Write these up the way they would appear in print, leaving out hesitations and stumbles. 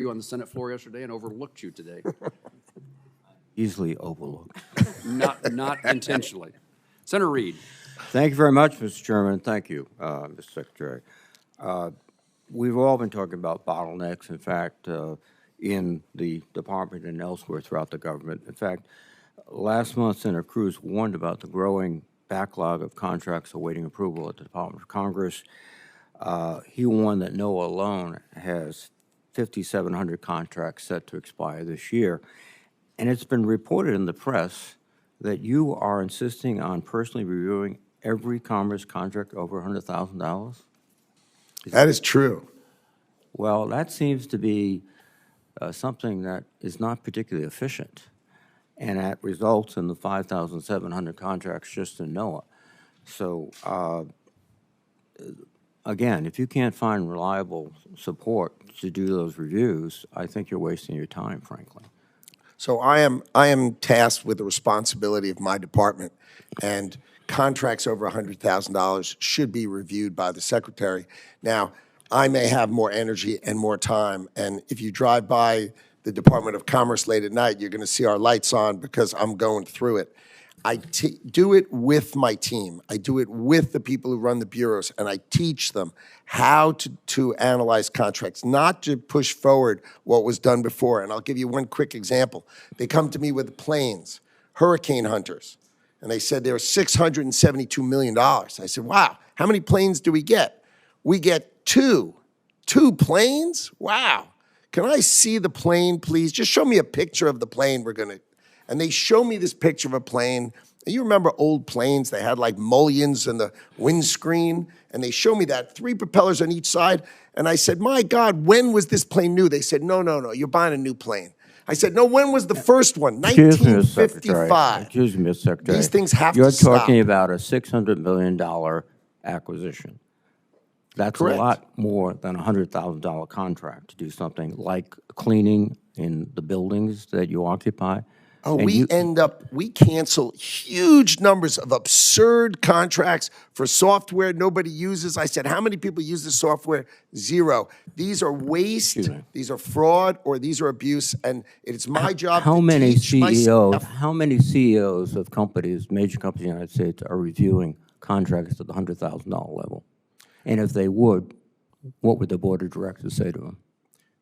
you on the Senate floor yesterday and overlooked you today. Easily overlooked. Not intentionally. Senator Reed. Thank you very much, Mr. Chairman. Thank you, Mr. Secretary. We've all been talking about bottlenecks, in fact, in the department and elsewhere throughout the government. In fact, last month, Senator Cruz warned about the growing backlog of contracts awaiting approval at the Department of Congress. He warned that NOAA alone has 5,700 contracts set to expire this year. And it's been reported in the press that you are insisting on personally reviewing every Commerce contract over $100,000? That is true. Well, that seems to be something that is not particularly efficient, and that results in the 5,700 contracts just in NOAA. So, again, if you can't find reliable support to do those reviews, I think you're wasting your time, frankly. So I am tasked with the responsibility of my department, and contracts over $100,000 should be reviewed by the secretary. Now, I may have more energy and more time, and if you drive by the Department of Commerce late at night, you're going to see our lights on because I'm going through it. I do it with my team. I do it with the people who run the bureaus, and I teach them how to analyze contracts, not to push forward what was done before. And I'll give you one quick example. They come to me with planes, hurricane hunters, and they said there were $672 million. I said, wow, how many planes do we get? We get two. 2 planes? Wow. Can I see the plane, please? Just show me a picture of the plane we're going to. And they show me this picture of a plane. And you remember old planes, they had like mullions in the windscreen. And they show me that, 3 propellers on each side. And I said, my God, when was this plane new? They said, no, you're buying a new plane. I said, no, when was the first one? 1955. Excuse me, Mr. Secretary. These things have to stop. You're talking about a $600 million acquisition. That's Correct. A lot more than a $100,000 contract to do something like cleaning in the buildings that you occupy. Oh, we cancel huge numbers of absurd contracts for software nobody uses. I said, how many people use this software? 0. These are waste, these are fraud, or these are abuse, and it's my job How to many teach myself. How many CEOs of companies, major companies in the United States, are reviewing contracts at the $100,000 level? And if they would, what would the board of directors say to them?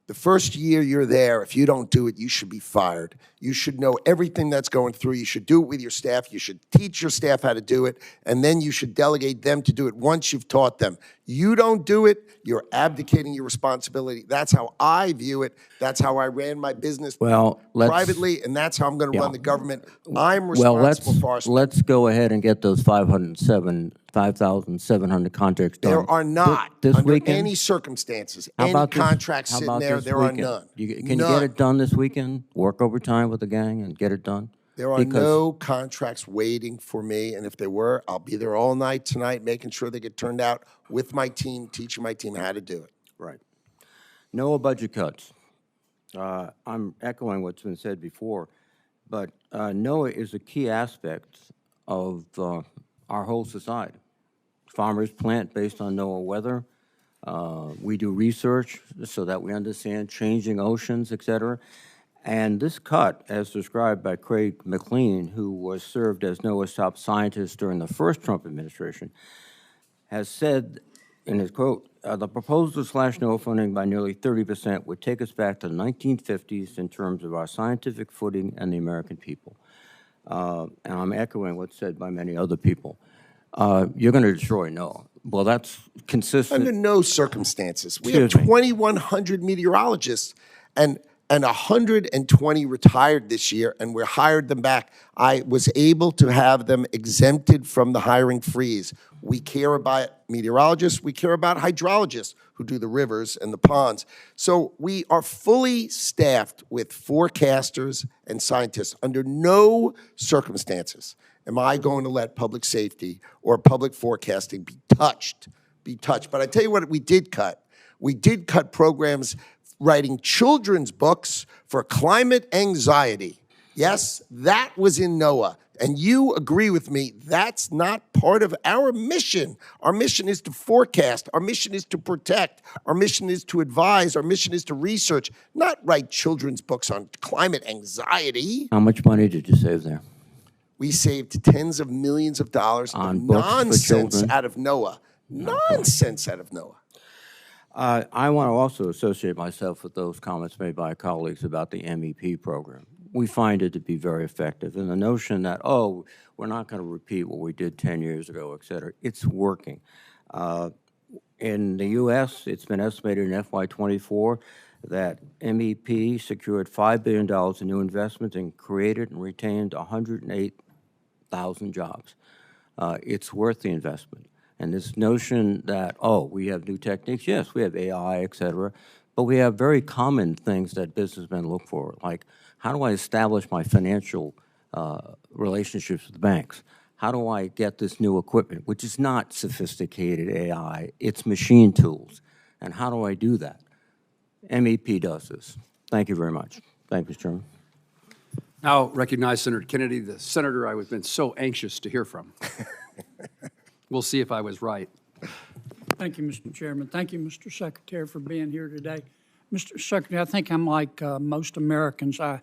The first year you're there, if you don't do it, you should be fired. You should know everything that's going through. You should do it with your staff. You should teach your staff how to do it, and then you should delegate them to do it once you've taught them. You don't do it, you're abdicating your responsibility. That's how I view it. That's how I ran my business privately, and that's how I'm going to run the government. I'm responsible for our. Let's go ahead and get those 5,700 contracts done. There are not, this under weekend? any circumstances, How any about this- contracts how sitting about there. this There are weekend? none. Can you get it done this weekend? Work overtime with the gang and get it done? There are no contracts waiting for me, and if there were, I'll be there all night tonight making sure they get turned out with my team, teaching my team how to do it. Right. NOAA budget cuts. I'm echoing what's been said before, but NOAA is a key aspect of our whole society. Farmers plant based on NOAA weather. We do research so that we understand changing oceans, et cetera. And this cut, as described by Craig McLean, who was served as NOAA's top scientist during the first Trump administration, has said in his quote, the proposal to slash NOAA funding by nearly 30% would take us back to the 1950s in terms of our scientific footing and the American people. And I'm echoing what's said by many other people. You're going to destroy NOAA. Well, that's consistent. Under no circumstances. We have 2,100 meteorologists, and 120 retired this year, and we hired them back. I was able to have them exempted from the hiring freeze. We care about meteorologists. We care about hydrologists who do the rivers and the ponds. So we are fully staffed with forecasters and scientists. Under no circumstances am I going to let public safety or public forecasting be touched. But I tell you what we did cut. We did cut programs writing children's books for climate anxiety. Yes, that was in NOAA. And you agree with me, that's not part of our mission. Our mission is to forecast. Our mission is to protect. Our mission is to advise. Our mission is to research, not write children's books on climate anxiety. How much money did you save there? We saved tens of millions of dollars On of books for nonsense children? out of NOAA. Nonsense out of NOAA. I want to also associate myself with those comments made by colleagues about the MEP program. We find it to be very effective. And the notion that, oh, we're not going to repeat what we did 10 years ago, et cetera, it's working. In the U.S., it's been estimated in FY24 that MEP secured $5 billion in new investments and created and retained 108,000 jobs. It's worth the investment. And this notion that, oh, we have new techniques, yes, we have AI, et cetera, but we have very common things that businessmen look for, like how do I establish my financial relationships with banks? How do I get this new equipment, which is not sophisticated AI, it's machine tools, and how do I do that? MEP does this. Thank you very much. Thank you, Mr. Chairman. Now recognize Senator Kennedy, the senator I've been so anxious to hear from. We'll see if I was right. Thank you, Mr. Chairman. Thank you, Mr. Secretary, for being here today. Mr. Secretary, I think I'm like most Americans. I